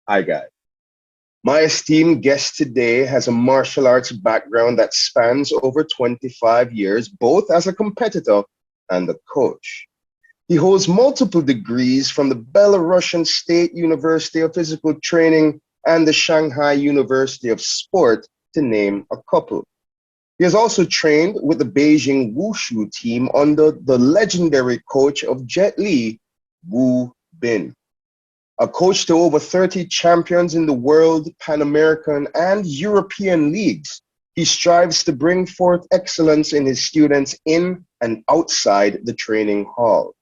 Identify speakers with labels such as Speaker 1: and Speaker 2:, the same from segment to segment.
Speaker 1: Hi, guys. My esteemed guest today has a martial arts background that spans over 25 years, both as a competitor and a coach. He holds multiple degrees from the Belarussian State University of Physical Training and the Shanghai University of Sport, to name a couple. He has also trained with the Beijing Wushu Team under the legendary coach of Jet Li, Wu Bin. A coach to over 30 champions in the world, Pan American, and European leagues, he strives to bring forth excellence in his students in and outside the training hall.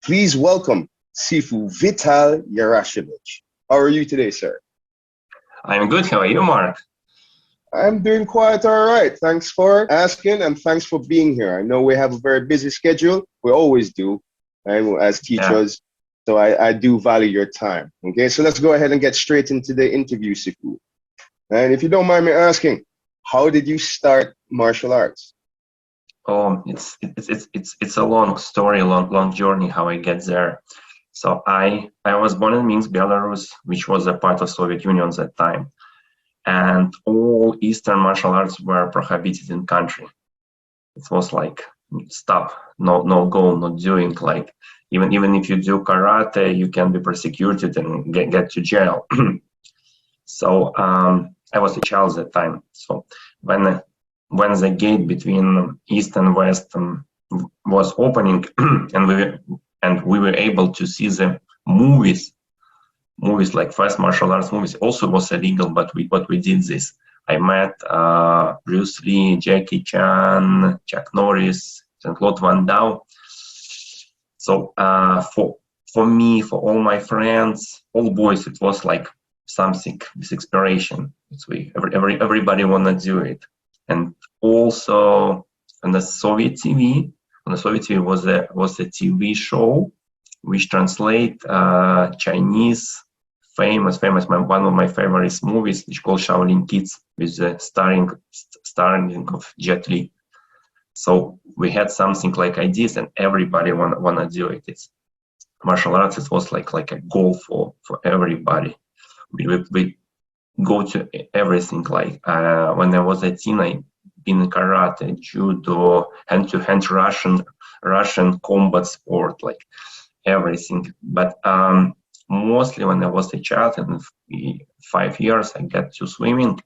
Speaker 1: Please welcome Sifu Vital Yarashevich. How are you today, sir?
Speaker 2: I'm good. How are you, Mark?
Speaker 1: I'm doing quite all right. Thanks for asking and thanks for being here. I know we have a very busy schedule. We always do, and as teachers. So I do value your time. Okay, so let's go ahead and get straight into the interview, Sifu. And if you don't mind me asking, how did you start martial arts?
Speaker 2: Oh, it's a long story, long journey how I get there. So I was born in Minsk, Belarus, which was a part of Soviet Union at that time, and all Eastern martial arts were prohibited in country. It was like stop, no go, not doing. Like even if you do karate, you can be persecuted and get to jail. So I was a child at that time. So when the gate between East and West was opening, and we were able to see the movies like first martial arts movies, also was illegal, but we did this. I met Bruce Lee, Jackie Chan, Chuck Norris, Jean-Claude Van Damme. So for me, for all my friends, all boys, it was like something with inspiration. Everybody wanna do it. And also on the Soviet TV, was a TV show which translate Chinese famous one of my favorite movies, which called Shaolin Kids, with the starring of Jet Li. So we had something like ideas, and everybody wanna do it. It's martial arts. It was like a goal for everybody. We go to everything. Like when I was a teen, I been in karate, judo, hand-to-hand Russian combat sport, like everything. But mostly when I was a child, in 5 years, I got to swimming,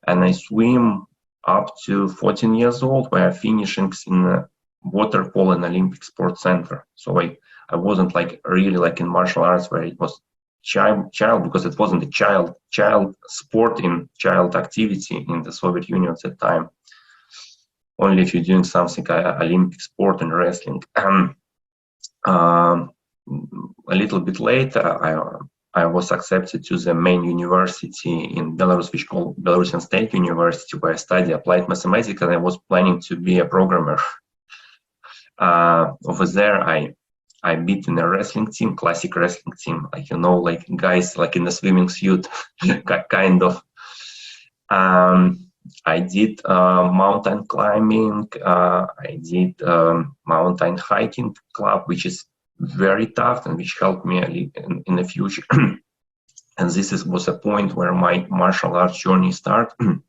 Speaker 2: and I swim up to 14 years old, where I finishing in water polo and Olympic Sports Center. So I wasn't like really like in martial arts where it was child because it wasn't a child sport in child activity in the Soviet Union at the time. Only if you're doing something Olympic sport and wrestling. A little bit later, I was accepted to the main university in Belarus, which called Belarussian State University, where I studied applied mathematics, and I was planning to be a programmer. Over there, I beat in a wrestling team, classic wrestling team, like like guys like in the swimming suit, kind of. I did mountain climbing. I did mountain hiking club, which is very tough and which helped me in the future. And this was a point where my martial arts journey started.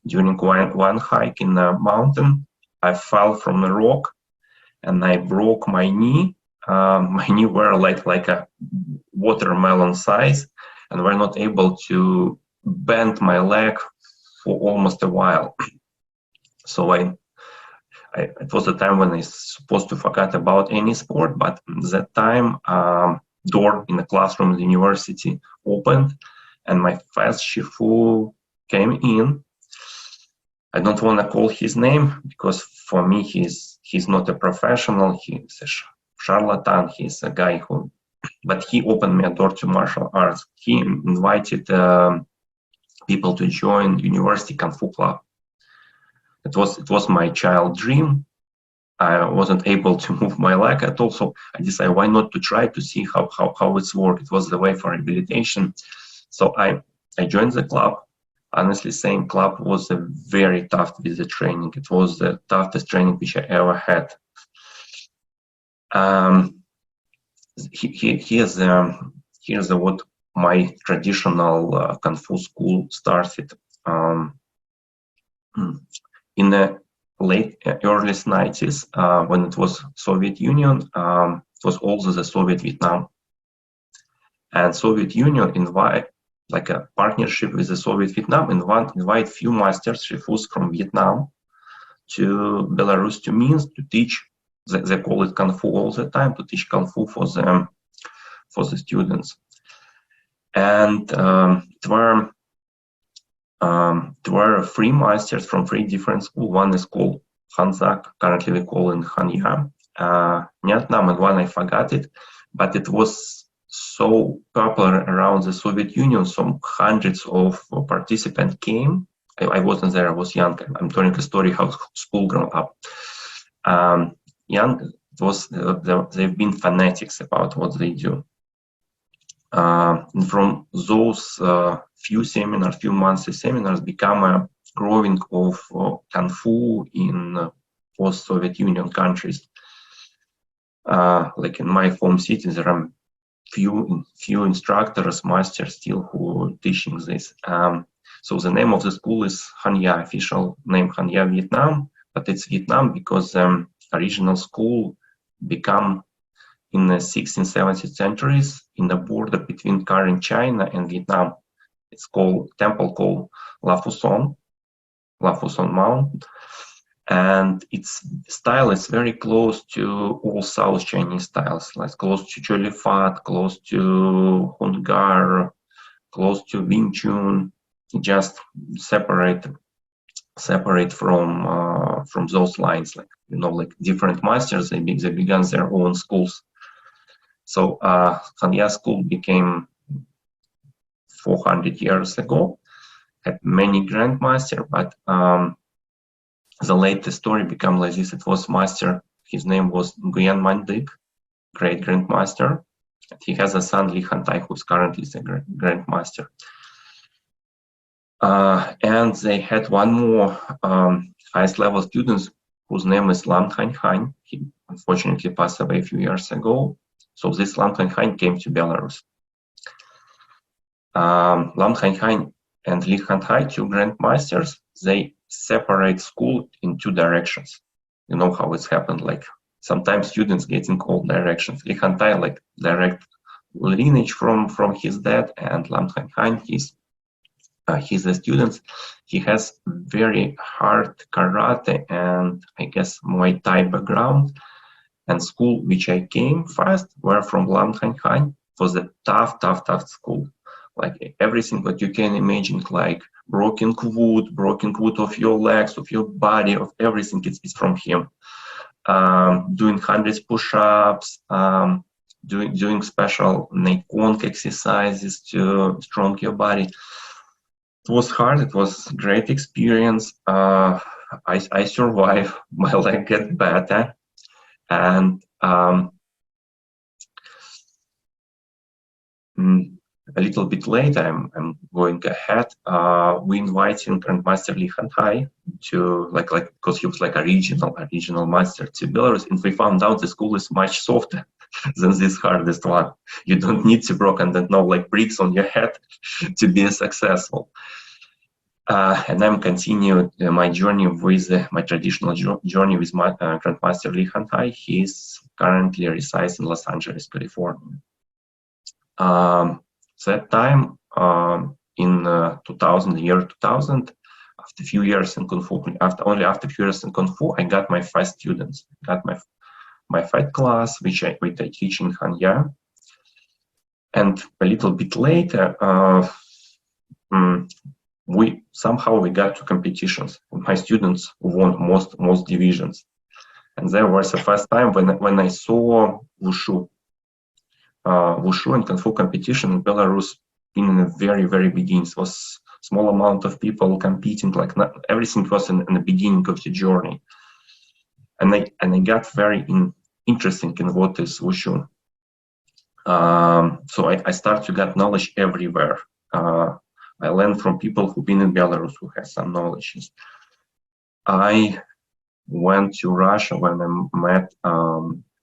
Speaker 2: During one hike in the mountain, I fell from a rock and I broke my knee. My knee were like a watermelon size, and were not able to bend my leg for almost a while. So it was a time when I supposed to forget about any sport, but that time door in the classroom of the university opened, and my first shifu came in. I don't want to call his name because for me he's not a professional. He's a charlatan. He's a guy but he opened me a door to martial arts. He invited people to join university Kung Fu Club. It was my child dream. I wasn't able to move my leg at all, so I decided why not to try to see how it's work. It was the way for rehabilitation. So I joined the club. Honestly, saying club was a very tough with the training. It was the toughest training which I ever had. Here's what my traditional Kung Fu school started in the early 90s, when it was Soviet Union. It was also the Soviet Vietnam, and Soviet Union like a partnership with the Soviet Vietnam, invite few masters, Shifus from Vietnam, to Belarus, to Minsk, to teach. They call it Kung Fu all the time, to teach Kung Fu for the students. And there were three masters from three different schools. One is called Hanzak, currently we call it Hanya. Nyatnam, and one I forgot it, but it was so popular around the Soviet Union. Some hundreds of participants came. I wasn't there, I was young. I'm telling a story how school grew up. Young, they've been fanatics about what they do. And from those few months of seminars, become a growing of Kung Fu in post-Soviet Union countries. Like in my home city, there are few instructors, masters still who are teaching this. So the name of the school is Hanya, official name Hanya Vietnam, but it's Vietnam because original school become in the 16th, 17th centuries in the border between current China and Vietnam. It's called temple called La Fuson Mount, and its style is very close to all South Chinese styles, like close to Choli Fat, close to Hung Gar, close to Wing Chun, just separate from those lines, like like different masters. They began their own schools. So Hanya school became 400 years ago, had many grandmasters, but the latest story became like this. It was master, his name was Nguyen Mandik, great grandmaster. He has a son, Li Hantai, who's currently the grandmaster. And they had one more highest level student whose name is Lam Thanh Han. He unfortunately passed away a few years ago. So this Lam Thanh Han came to Belarus. Lam Thanh Han and Li Hantai, two grandmasters, they separate school in two directions. You know how it's happened, like sometimes students get in all directions. Li Hantai, like direct lineage from his dad, and Lam Thanh Han, he's a student. He has very hard karate and I guess Muay Thai background. And school which I came first were from Lam Thanh Han. It was a tough school. Like everything that you can imagine, like broken wood of your legs, of your body, of everything, it's from him. Doing hundreds push-ups, doing special Neikon exercises to strong your body. It was hard. It was a great experience. I survived. My leg get better, and a little bit later, I'm going ahead. We invited Grandmaster Li Hantai to like because he was like a regional master to Belarus, and we found out the school is much softer than this hardest one. You don't need to like bricks on your head to be successful. And I'm continuing my journey with my traditional journey with my Grandmaster Li Hantai. He's currently resides in Los Angeles, California. That time, in 2000, after a few years in Kung Fu, after a few years in Kung Fu, I got my first students. Got my fight class, which I teach in Hanya. And a little bit later, we got to competitions. My students won most divisions, and there was the first time when I saw Wushu and Kung Fu competition in Belarus in the very beginning. It was small amount of people competing, like not everything was in the beginning of the journey. And I got very interested in what is Wushu. So I start to get knowledge everywhere. I learned from people who've been in Belarus, who have some knowledge. I went to Russia when I met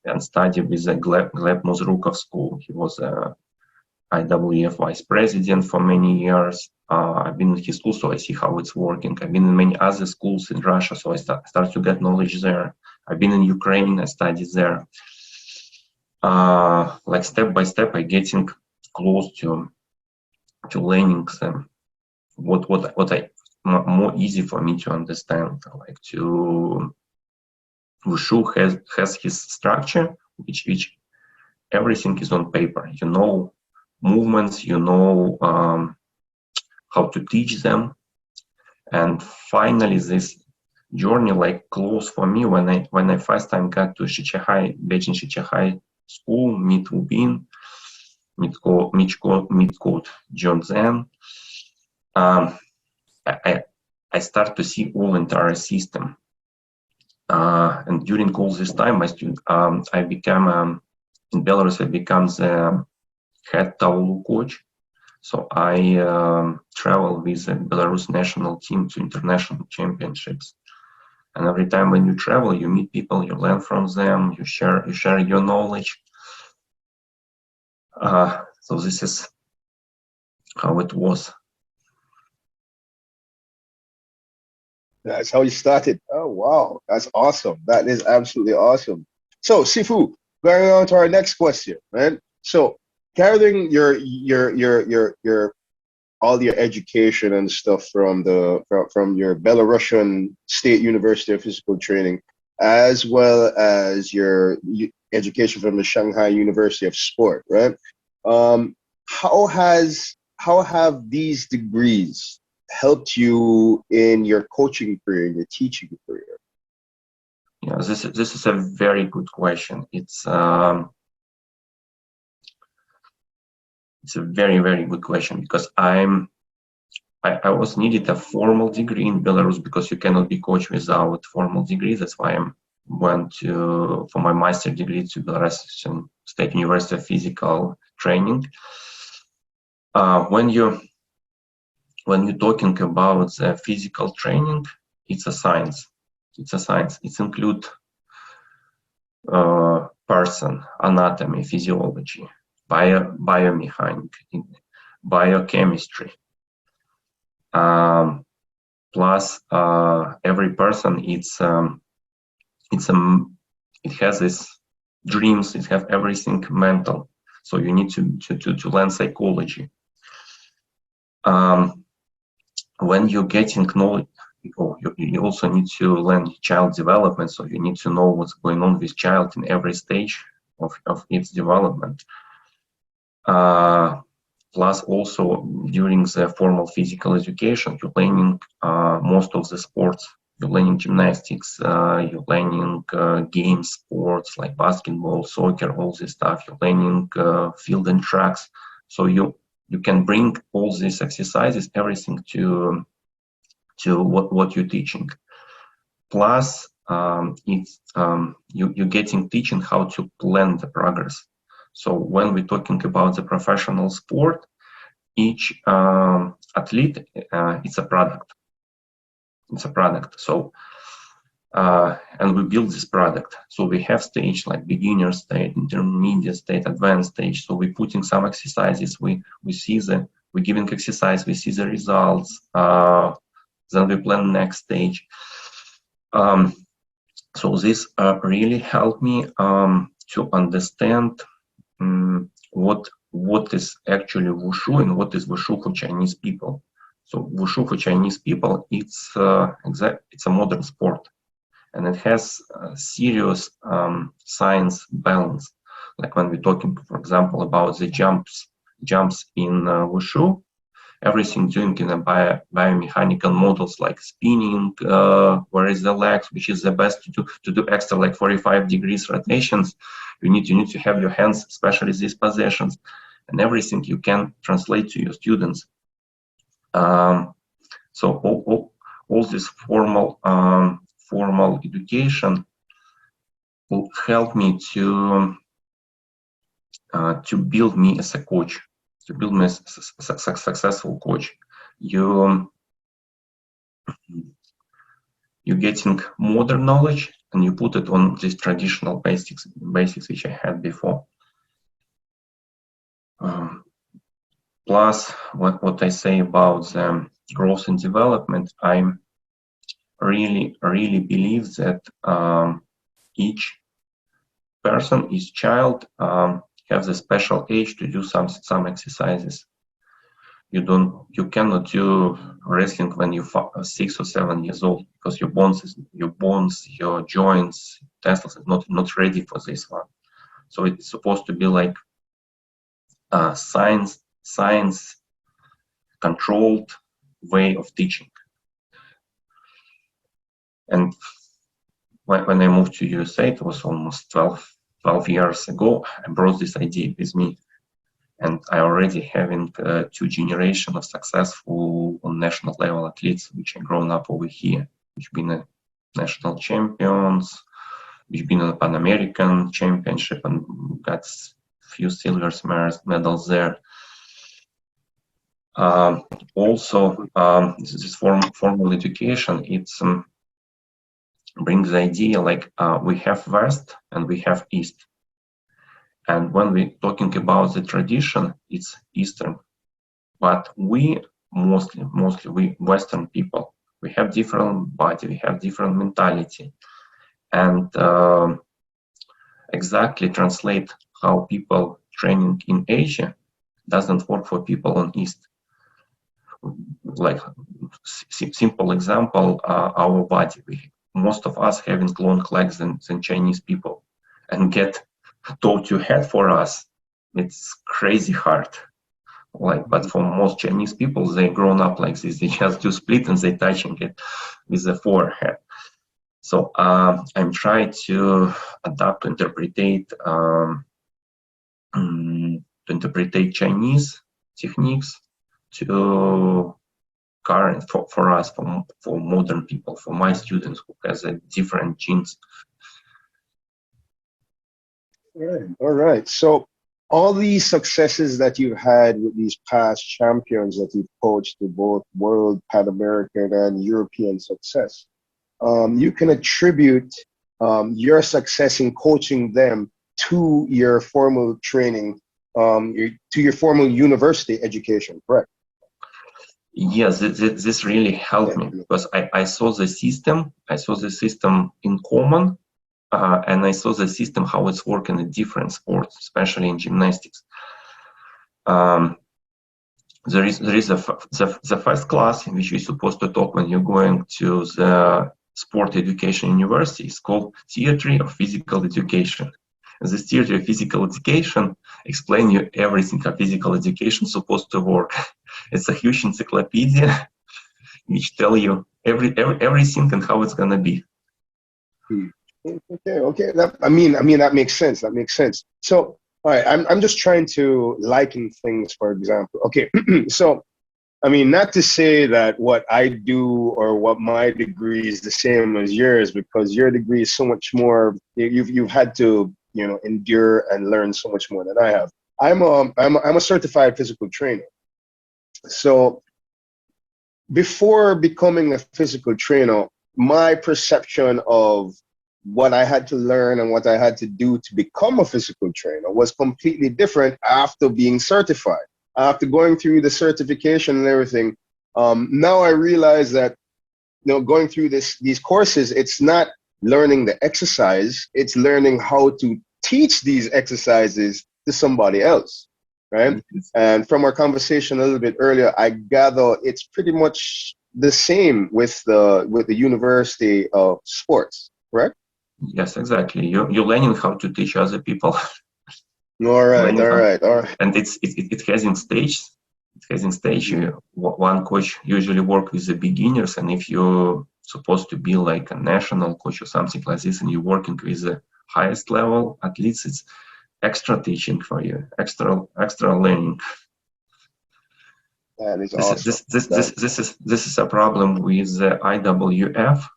Speaker 2: and studied with the Gleb Mozrukov school. He was a IWF vice president for many years. I've been in his school, so I see how it's working. I've been in many other schools in Russia, so I start to get knowledge there. I've been in Ukraine, I studied there. Like step by step, I getting close to learning them. What I more easy for me to understand. Like Wushu has his structure, which everything is on paper. You know movements, you know how to teach them, and finally this journey like close for me when I first time got to Beijing Shanghai school, meet Ubin, meet coach John Zen. I start to see all entire system, and during all this time, I became in Belarus. I become the head Taolu coach. So I travel with the Belarus national team to international championships. And every time when you travel, you meet people, you learn from them, you share your knowledge. So this is how it was.
Speaker 1: That's how you started. Oh wow, that's awesome. That is absolutely awesome. So Sifu, going on to our next question, man. So gathering your all your education and stuff from your Belarussian State University of Physical Training, as well as your education from the Shanghai University of Sport, right? How have these degrees helped you in your coaching career, in your teaching career?
Speaker 2: Yeah, this is a very good question. It's a very, very good question, because I was needed a formal degree in Belarus, because you cannot be coach without formal degree. That's why I went for my master degree to Belarussian State University of Physical Training. When you're talking about physical training, it's a science. It's a science. It includes person, anatomy, physiology, biomechanics, biochemistry. Plus, every person it has this dreams. It has everything mental. So you need to learn psychology. When you're getting knowledge, you also need to learn child development. So you need to know what's going on with child in every stage of its development. Plus, also during the formal physical education, you're learning most of the sports. You're learning gymnastics, you're learning game sports like basketball, soccer, all this stuff. You're learning field and tracks. So you can bring all these exercises, everything to what you're teaching. Plus, you're getting teaching how to plan the progress. So when we're talking about the professional sport, each athlete, it's a product. It's a product. So, and we build this product. So we have stage like beginner stage, intermediate stage, advanced stage. So we're putting some exercises. We're giving exercise. We see the results. Then we plan next stage. So this really helped me to understand what is actually Wushu and what is Wushu for Chinese people. So Wushu for Chinese people, it's a modern sport, and it has a serious science balance. Like when we're talking, for example, about the jumps in Wushu, everything doing in a biomechanical models like spinning, where is the legs, which is the best to do extra like 45 degrees rotations. You need to have your hands, especially these positions, and everything you can translate to your students. So all this formal education will help me to build me as a coach, to build me as a successful coach. You're getting modern knowledge and you put it on these traditional basics which I had before. Plus, what I say about the growth and development, I really believe that each person, each child has a special age to do some exercises. You cannot do wrestling when you're 6 or 7 years old, because your bones, your joints, testicles is not ready for this one. So it's supposed to be like science controlled way of teaching. And when I moved to USA, it was almost 12 years ago, I brought this idea with me. And I already having 2 generations of successful on national level athletes, which have grown up over here, which been a national champions, which been a Pan American championship and got few silver medals there. Also, this formal education, it's brings the idea like we have West and we have East. And when we're talking about the tradition, it's Eastern. But we mostly we Western people, we have different body, we have different mentality. And exactly translate how people training in Asia doesn't work for people on East. Like simple example, our body, most of us having long legs than Chinese people, and get taught to head for us, it's crazy hard. Like, but for most Chinese people, they grown up like this. They just do split and they touching it with the forehead. So I'm trying to adapt, interpretate Chinese techniques to current for us, for modern people, for my students who has a different genes.
Speaker 1: All right. So all these successes that you've had with these past champions that you've coached to both world, Pan American, and European success, you can attribute your success in coaching them to your formal training, to your formal university education, correct?
Speaker 2: Yes, this really helped me, because I saw the system. I saw the system in common, and I saw the system how it's working in different sports, especially in gymnastics. There is the first class in which you're supposed to talk when you're going to the sport education university. It's called Theory of Physical Education. And this theory of physical education explain you everything how physical education is supposed to work. It's a huge encyclopedia which tell you everything and how it's gonna be.
Speaker 1: Okay. That makes sense. That makes sense. So, all right, I'm just trying to liken things, for example. Okay, so, I mean, not to say that what I do or what my degree is the same as yours, because your degree is so much more. You've had to, endure and learn so much more than I have. I'm a certified physical trainer. So before becoming a physical trainer, my perception of what I had to learn and what I had to do to become a physical trainer was completely different after being certified. After going through the certification and everything, now I realize that going through these courses, it's not learning the exercise, it's learning how to teach these exercises to somebody else, right? And from our conversation a little bit earlier, I gather it's pretty much the same with the University of Sports, correct?
Speaker 2: Yes, exactly. You're learning how to teach other people.
Speaker 1: All right.
Speaker 2: And it has in stages. It has in stage. One coach usually work with the beginners, and if you're supposed to be like a national coach or something like this, and you're working with the highest level, at least it's extra teaching for you, extra learning.
Speaker 1: That is awesome.
Speaker 2: This is a problem with the IWF,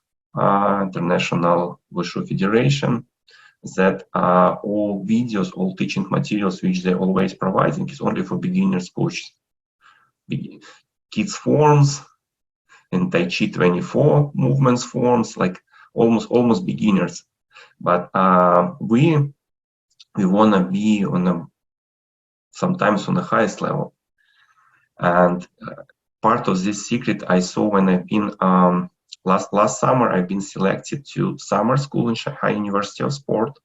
Speaker 2: International Wushu Federation, that all videos, all teaching materials which they're always providing is only for beginners coaches. Kids forms and Tai Chi 24 movements forms, like almost beginners. But we want to be sometimes on the highest level. And part of this secret I saw when I've been last summer. I've been selected to summer school in Shanghai University of Sport.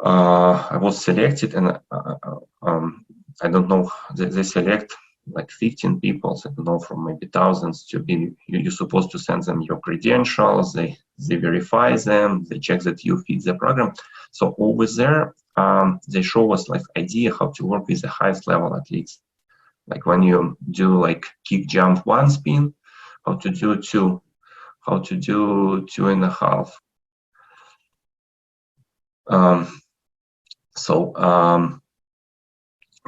Speaker 2: I was selected, and I don't know. They select like 15 people. I don't know, from maybe thousands to be. You're supposed to send them your credentials. They verify them. They check that you fit the program. So over there, they show us like idea how to work with the highest level athletes. Like when you do like kick jump 1 spin, how to do 2, how to do 2.5.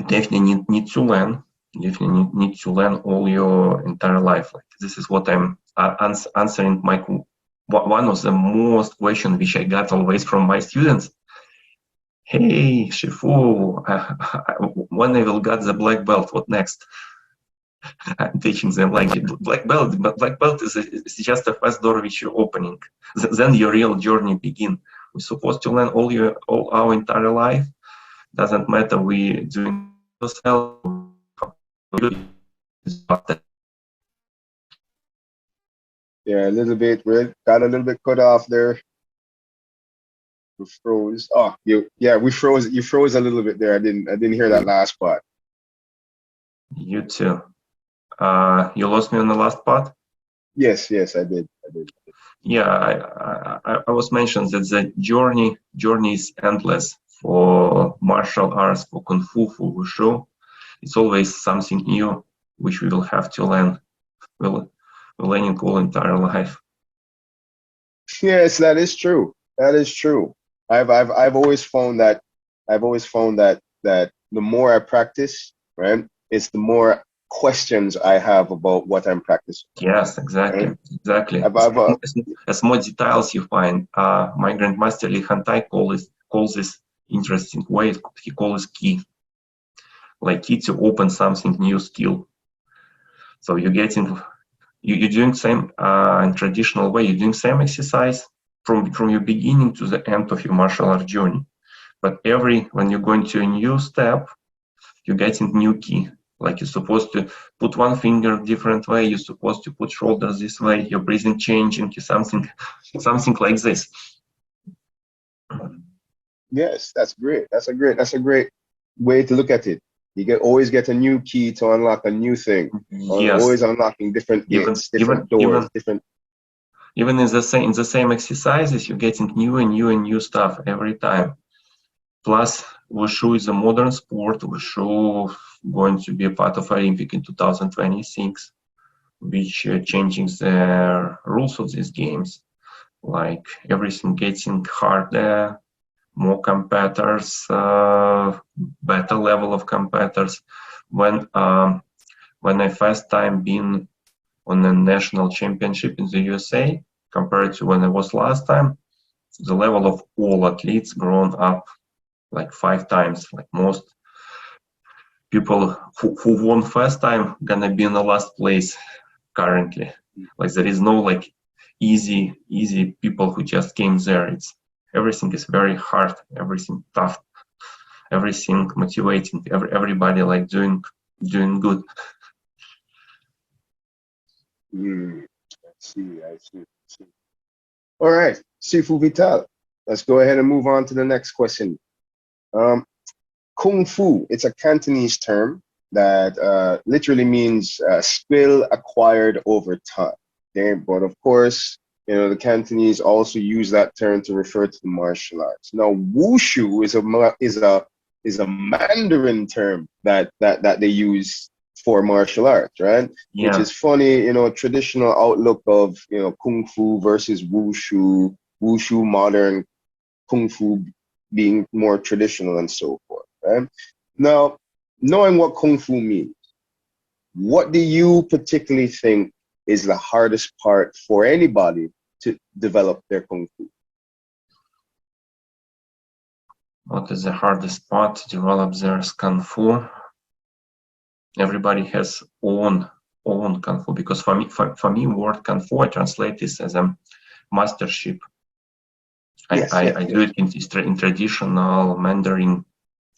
Speaker 2: Definitely need to learn. Definitely need to learn all your entire life. Like this is what I'm answering one of the most questions which I got always from my students. Hey, Shifu, when I will get the black belt, what next? I'm teaching them like black belt, but black belt is just a first door which you're opening. Then your real journey begin. We're supposed to learn all our entire life. Doesn't matter we doing yourself.
Speaker 1: Yeah, a little bit. We got a little bit cut off there. We froze. Oh, we froze. You froze a little bit there. I didn't hear that last part.
Speaker 2: You too. You lost me on the last part?
Speaker 1: Yes, I did.
Speaker 2: Yeah, I was mentioning that the journey is endless for martial arts, for Kung Fu, for Wushu. It's always something new which we will have to learn. We're learning all entire life.
Speaker 1: Yes, that is true. That is true. I've always found that the more I practice, right, it's the more questions I have about what I'm practicing.
Speaker 2: Yes, exactly,
Speaker 1: Right?
Speaker 2: exactly. As more details you find, my grandmaster Wynter Tai calls this interesting way. He calls key, like key to open something new skill. So you're doing same in traditional way. You're doing same exercise from your beginning to the end of your martial art journey. But when you're going to a new step, you're getting new key. Like you're supposed to put one finger different way. You're supposed to put shoulders this way. Your breathing changing. Something like this.
Speaker 1: Yes, that's great. That's a great way to look at it. You always get a new key to unlock a new thing.
Speaker 2: Yes.
Speaker 1: Always unlocking different gates, different doors, different.
Speaker 2: Even in the same exercises, you're getting new stuff every time. Plus, Wushu is a modern sport. Wushu going to be a part of Olympic in 2026, which changing the rules of these games. Like everything getting harder, more competitors, better level of competitors. When I first time been on a national championship in the USA, compared to when I was last time, the level of all athletes grown up like 5 times. Like most people who won first time gonna be in the last place currently. Like there is no like easy people who just came there. Everything is very hard, everything tough, everything motivating, everybody like doing good.
Speaker 1: I see. All right, Sifu Vital. Let's go ahead and move on to the next question. Kung Fu, it's a Cantonese term that literally means skill acquired over time. Okay, but of course, the Cantonese also use that term to refer to the martial arts. Now, wushu is a Mandarin term that they use for martial arts, right?
Speaker 2: Yeah.
Speaker 1: Which is funny, traditional outlook of kung fu versus wushu modern, kung fu being more traditional and so forth, right? Now, knowing what kung fu means, what do you particularly think is the hardest part for anybody to develop their kung fu?
Speaker 2: What is the hardest part to develop their kung fu? Everybody has own kung fu, because for me word kung fu I translate this as a mastership. I do it in traditional Mandarin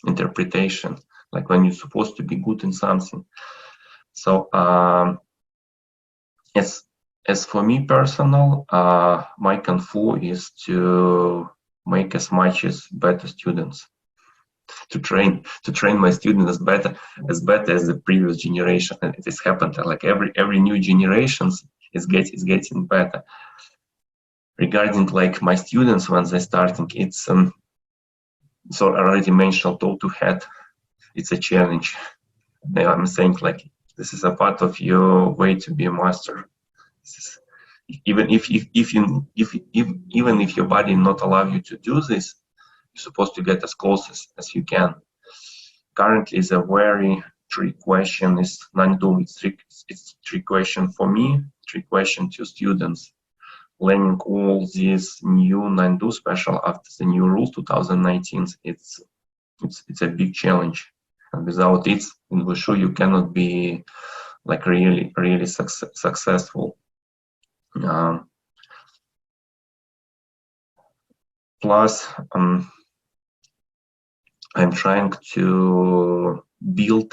Speaker 2: interpretation. like when you're supposed to be good in something. So as for me personal, my kung fu is to make as much as better students, to train my students as better as the previous generation. And it has happened like every new generations is getting better. Regarding like my students when they're starting, it's so I already mentioned toe to head. It's a challenge. Now I'm saying like this is a part of your way to be a master. This is, even even if your body not allow you to do this, you're supposed to get as close as you can. Currently, is a very trick question. Is Nandu? It's trick question for me. Trick question to students. Learning all these new Nandu special after the new rules 2019. It's a big challenge. And without it, in Wushu, you cannot be like really successful. Plus, I'm trying to build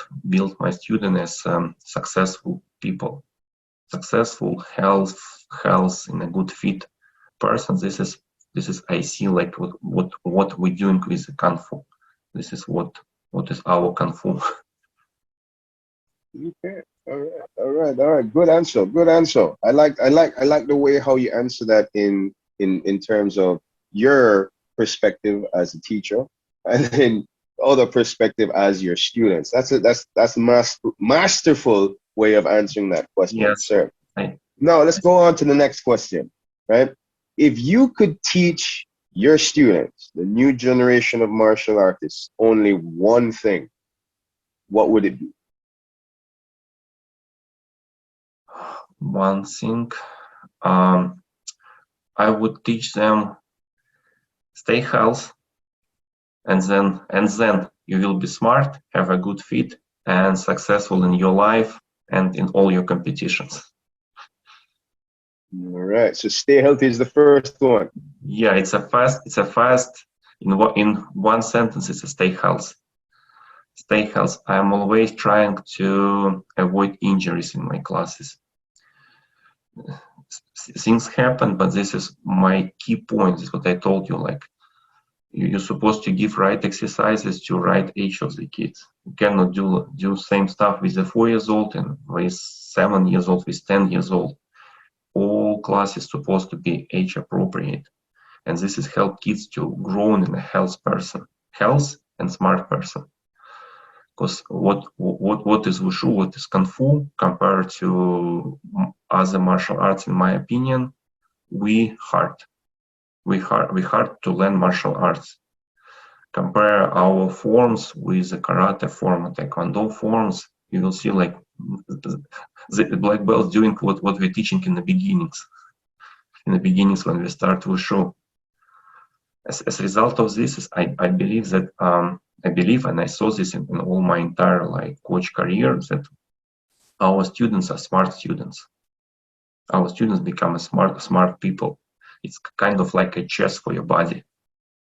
Speaker 2: my student as successful people, successful health in a good fit person. This is I see like what we're doing with the kung fu. This is what is our kung fu.
Speaker 1: Okay. All right. Good answer. I like the way how you answer that in terms of your perspective as a teacher, and then other perspective as your students. That's a masterful way of answering that question,
Speaker 2: Yes.
Speaker 1: sir. Now let's go on to the next question, right? If you could teach your students, the new generation of martial artists, only one thing, what would it be?
Speaker 2: One thing, I would teach them stay healthy, and then you will be smart, have a good fit, and successful in your life and in all your competitions.
Speaker 1: All right. So stay healthy is the first one.
Speaker 2: Yeah, it's a fast. In one sentence, it's a stay healthy. Stay healthy. I'm always trying to avoid injuries in my classes. Things happen, but this is my key point. This is what I told you. Like you're supposed to give right exercises to right age of the kids. You cannot do same stuff with the 4 years old and with 7 years old, with 10 years old. All classes supposed to be age appropriate, and this is help kids to grow in a health and smart person. Because what is Wushu, what is Kung Fu compared to other martial arts, in my opinion, we hard to learn martial arts. Compare our forms with the karate form and taekwondo forms, you will see like the black belts doing what we're teaching in the beginnings. In the beginnings when we start Wushu. As a result of this, I believe that I believe, and I saw this in all my entire like coach career, that our students are smart students. Our students become a smart people. It's kind of like a chess for your body.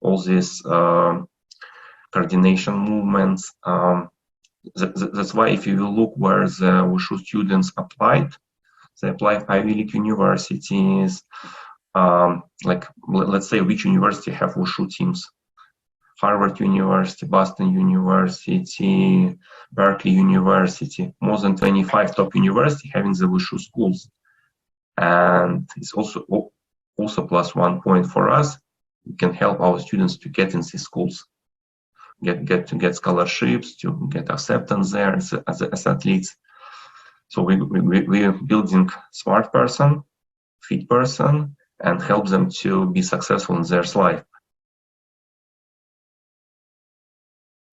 Speaker 2: All these coordination movements. That's why if you look where the Wushu students applied, they applied Ivy League universities. Like let's say which university have Wushu teams. Harvard University, Boston University, Berkeley University, more than 25 top universities having the Wushu schools. And it's also plus 1 point for us. We can help our students to get in these schools, get scholarships, to get acceptance there as athletes. So we're building smart person, fit person, and help them to be successful in their life.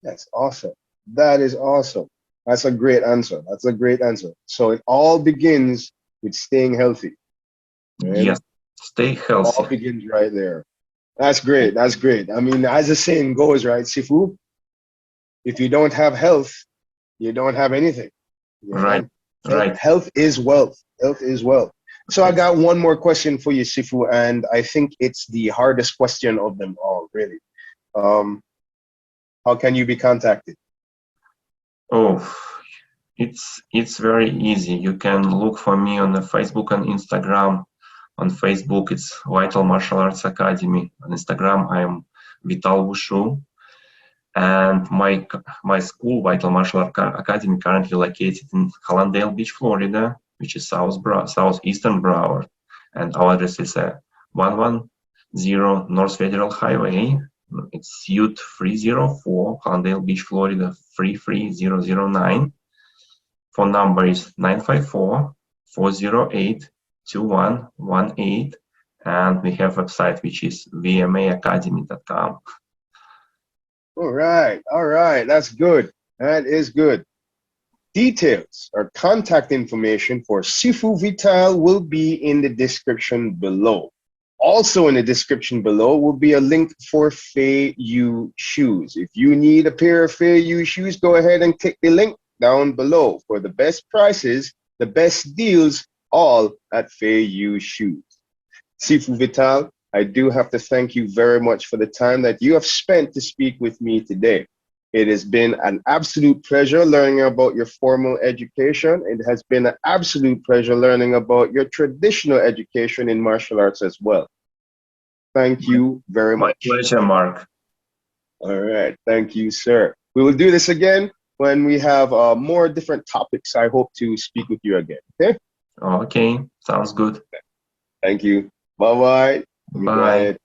Speaker 1: That's awesome. That is awesome. That's a great answer. So it all begins with staying healthy. Right?
Speaker 2: Yes, stay healthy.
Speaker 1: All begins right there. That's great. I mean, as the saying goes, right, Sifu? If you don't have health, you don't have anything.
Speaker 2: Right.
Speaker 1: Health is wealth. So I got one more question for you, Sifu, and I think it's the hardest question of them all, really. How can you be contacted?
Speaker 2: Oh, it's very easy. You can look for me on the Facebook and Instagram. On Facebook, it's Vital Martial Arts Academy. On Instagram, I'm Vital Wushu. And my school, Vital Martial Arts Academy, currently located in Hallandale Beach, Florida, which is southeastern Broward. And our address is 110 North Federal Highway. It's Suite 304, Hallandale Beach, Florida 33009. Phone number is 954-408-2118. And we have a website which is vmaacademy.com.
Speaker 1: All right, that's good. That is good. Details or contact information for Sifu Vital will be in the description below. Also in the description below will be a link for FeiYue Shoes. If you need a pair of FeiYue shoes, go ahead and click the link down below for the best prices, the best deals, all at FeiYue Shoes. Sifu Vital, I do have to thank you very much for the time that you have spent to speak with me today. It has been an absolute pleasure learning about your formal education. It has been an absolute pleasure learning about your traditional education in martial arts as well. Thank you very much.
Speaker 2: My pleasure, Mark.
Speaker 1: All right, thank you, sir. We will do this again when we have more different topics. I hope to speak with you again, okay?
Speaker 2: Okay, sounds good.
Speaker 1: Thank you. Bye-bye.
Speaker 2: Bye.